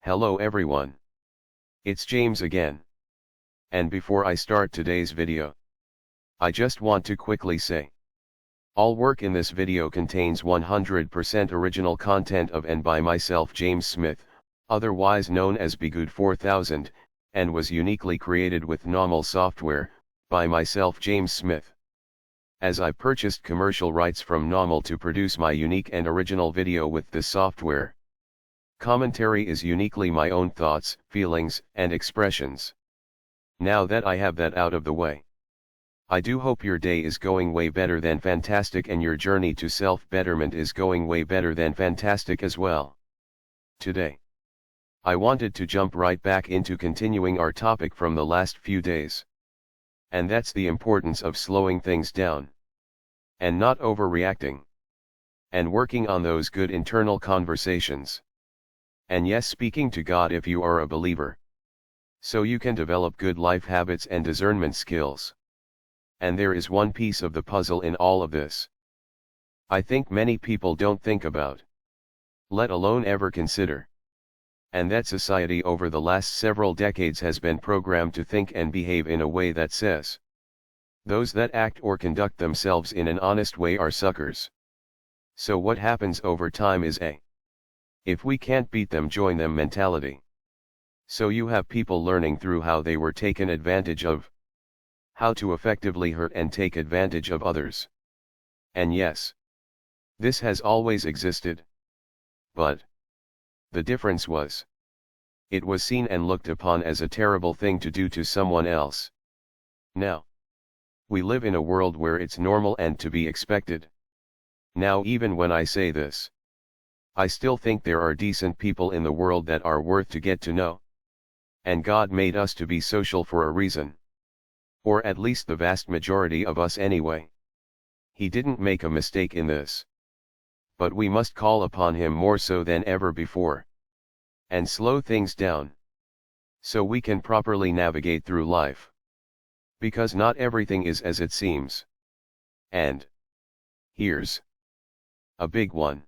Hello everyone. It's James again. And before I start today's video, I just want to quickly say, all work in this video contains 100% original content of and by myself James Smith, otherwise known as Bgood 4000, and was uniquely created with NAWMAL software, by myself James Smith. As I purchased commercial rights from NAWMAL to produce my unique and original video with this software. Commentary is uniquely my own thoughts, feelings, and expressions. Now that I have that out of the way, I do hope your day is going way better than fantastic and your journey to self-betterment is going way better than fantastic as well. Today, I wanted to jump right back into continuing our topic from the last few days. And that's the importance of slowing things down. And not overreacting. And working on those good internal conversations. And yes, speaking to God if you are a believer. So you can develop good life habits and discernment skills. And there is one piece of the puzzle in all of this. I think many people don't think about, let alone ever consider. And that society over the last several decades has been programmed to think and behave in a way that says, those that act or conduct themselves in an honest way are suckers. So what happens over time is if we can't beat them, join them mentality. So you have people learning through how they were taken advantage of, how to effectively hurt and take advantage of others. And yes, this has always existed. But the difference was, it was seen and looked upon as a terrible thing to do to someone else. Now, we live in a world where it's normal and to be expected. Now even when I say this, I still think there are decent people in the world that are worth to get to know. And God made us to be social for a reason. Or at least the vast majority of us anyway. He didn't make a mistake in this. But we must call upon Him more so than ever before. And slow things down. So we can properly navigate through life. Because not everything is as it seems. And here's a big one.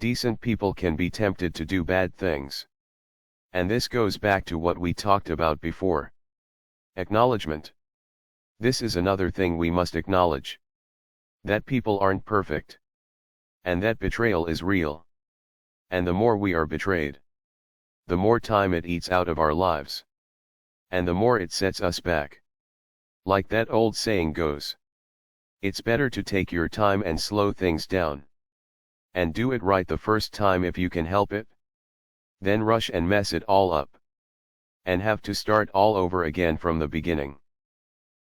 Decent people can be tempted to do bad things. And this goes back to what we talked about before. Acknowledgement. This is another thing we must acknowledge. That people aren't perfect. And that betrayal is real. And the more we are betrayed, the more time it eats out of our lives. And the more it sets us back. Like that old saying goes, it's better to take your time and slow things down. And do it right the first time if you can help it. Then rush and mess it all up. And have to start all over again from the beginning.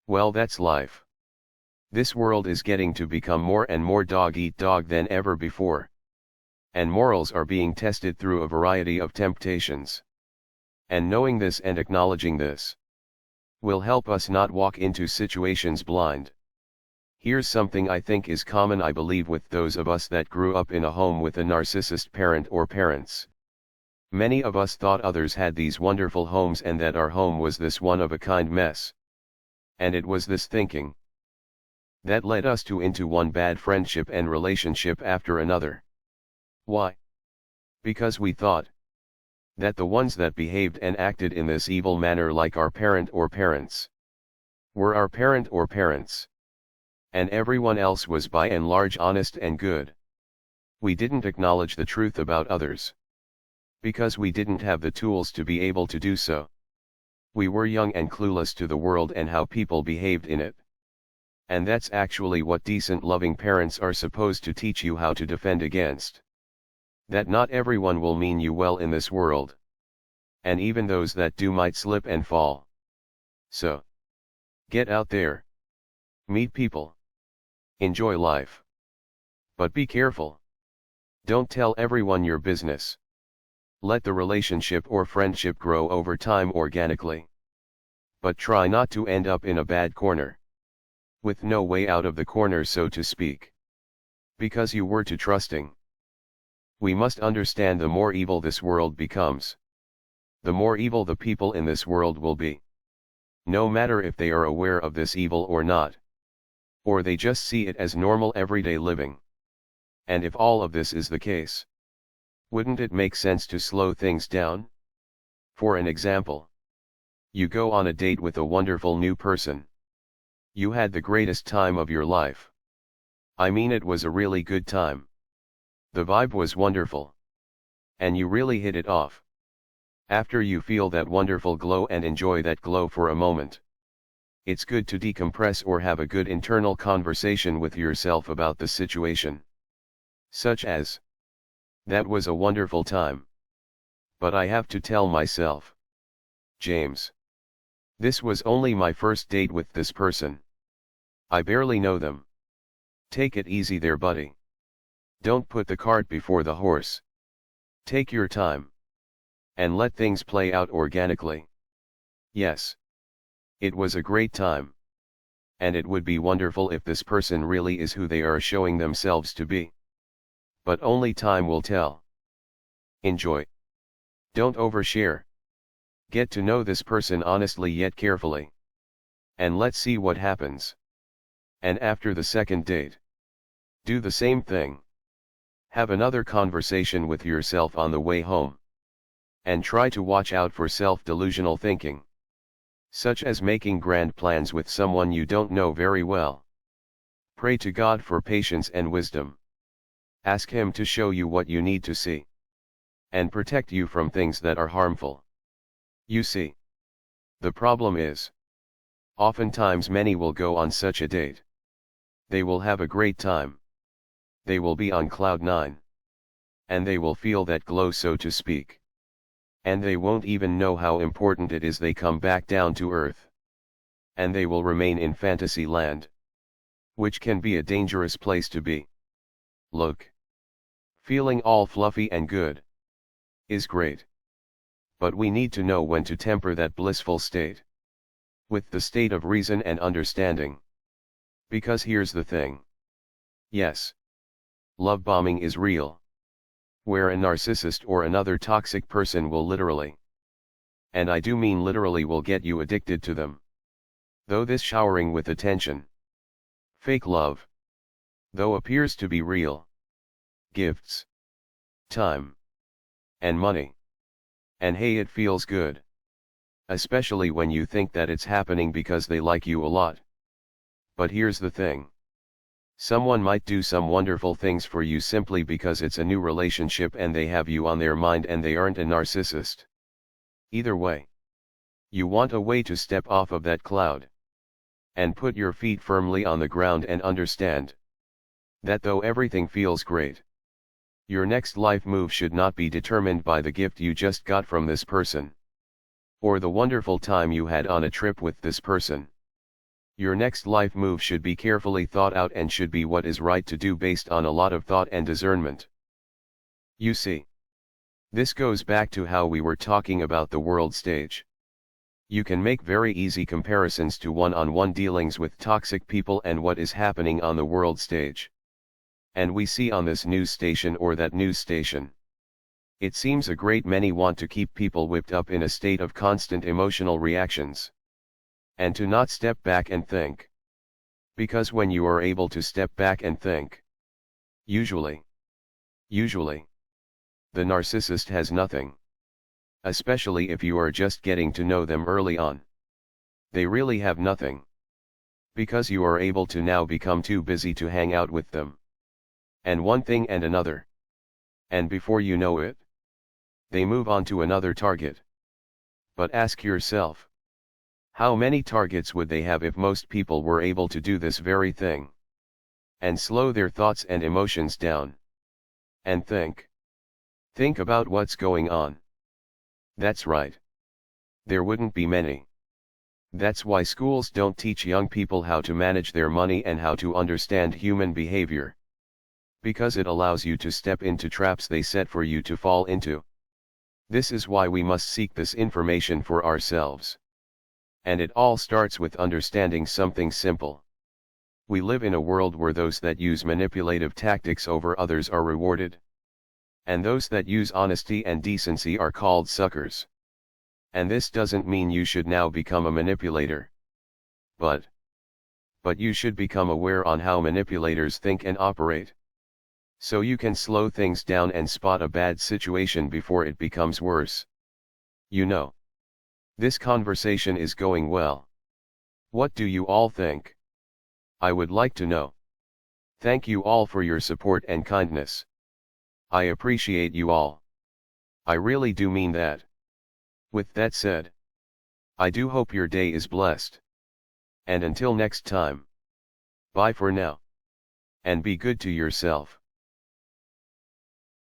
Well, that's life. This world is getting to become more and more dog-eat-dog than ever before. And morals are being tested through a variety of temptations. And knowing this and acknowledging this will help us not walk into situations blind. Here's something I think is common, I believe, with those of us that grew up in a home with a narcissist parent or parents. Many of us thought others had these wonderful homes and that our home was this one-of-a-kind mess. And it was this thinking that led us into one bad friendship and relationship after another. Why? Because we thought that the ones that behaved and acted in this evil manner like our parent or parents were our parent or parents. And everyone else was by and large honest and good. We didn't acknowledge the truth about others. Because we didn't have the tools to be able to do so. We were young and clueless to the world and how people behaved in it. And that's actually what decent loving parents are supposed to teach you how to defend against. That not everyone will mean you well in this world. And even those that do might slip and fall. So, get out there. Meet people. Enjoy life. But be careful. Don't tell everyone your business. Let the relationship or friendship grow over time organically. But try not to end up in a bad corner. With no way out of the corner, so to speak. Because you were too trusting. We must understand the more evil this world becomes, the more evil the people in this world will be. No matter if they are aware of this evil or not. Or they just see it as normal everyday living. And if all of this is the case, wouldn't it make sense to slow things down? For an example, you go on a date with a wonderful new person. You had the greatest time of your life. I mean, it was a really good time. The vibe was wonderful. And you really hit it off. After you feel that wonderful glow and enjoy that glow for a moment, it's good to decompress or have a good internal conversation with yourself about the situation. Such as, that was a wonderful time. But I have to tell myself, James, this was only my first date with this person. I barely know them. Take it easy there, buddy. Don't put the cart before the horse. Take your time. And let things play out organically. Yes. It was a great time. And it would be wonderful if this person really is who they are showing themselves to be. But only time will tell. Enjoy. Don't overshare. Get to know this person honestly yet carefully. And let's see what happens. And after the second date, do the same thing. Have another conversation with yourself on the way home. And try to watch out for self-delusional thinking. Such as making grand plans with someone you don't know very well. Pray to God for patience and wisdom. Ask Him to show you what you need to see. And protect you from things that are harmful. You see, the problem is, oftentimes many will go on such a date. They will have a great time. They will be on cloud 9. And they will feel that glow, so to speak. And they won't even know how important it is they come back down to earth. And they will remain in fantasy land. Which can be a dangerous place to be. Look. Feeling all fluffy and good is great. But we need to know when to temper that blissful state with the state of reason and understanding. Because here's the thing. Yes. Love bombing is real. Where a narcissist or another toxic person will literally, and I do mean literally, will get you addicted to them. Though this showering with attention, fake love, though appears to be real, gifts, time, and money. And hey, it feels good. Especially when you think that it's happening because they like you a lot. But here's the thing. Someone might do some wonderful things for you simply because it's a new relationship and they have you on their mind and they aren't a narcissist. Either way, you want a way to step off of that cloud. And put your feet firmly on the ground and understand that though everything feels great, your next life move should not be determined by the gift you just got from this person. Or the wonderful time you had on a trip with this person. Your next life move should be carefully thought out and should be what is right to do based on a lot of thought and discernment. You see, this goes back to how we were talking about the world stage. You can make very easy comparisons to one-on-one dealings with toxic people and what is happening on the world stage. And we see on this news station or that news station. It seems a great many want to keep people whipped up in a state of constant emotional reactions. And to not step back and think. Because when you are able to step back and think, usually, the narcissist has nothing. Especially if you are just getting to know them early on. They really have nothing. Because you are able to now become too busy to hang out with them. And one thing and another. And before you know it, they move on to another target. But ask yourself, how many targets would they have if most people were able to do this very thing? And slow their thoughts and emotions down. And think. Think about what's going on. That's right. There wouldn't be many. That's why schools don't teach young people how to manage their money and how to understand human behavior. Because it allows you to step into traps they set for you to fall into. This is why we must seek this information for ourselves. And it all starts with understanding something simple. We live in a world where those that use manipulative tactics over others are rewarded. And those that use honesty and decency are called suckers. And this doesn't mean you should now become a manipulator. But you should become aware on how manipulators think and operate. So you can slow things down and spot a bad situation before it becomes worse. You know, this conversation is going well. What do you all think? I would like to know. Thank you all for your support and kindness. I appreciate you all. I really do mean that. With that said, I do hope your day is blessed. And until next time. Bye for now. And be good to yourself.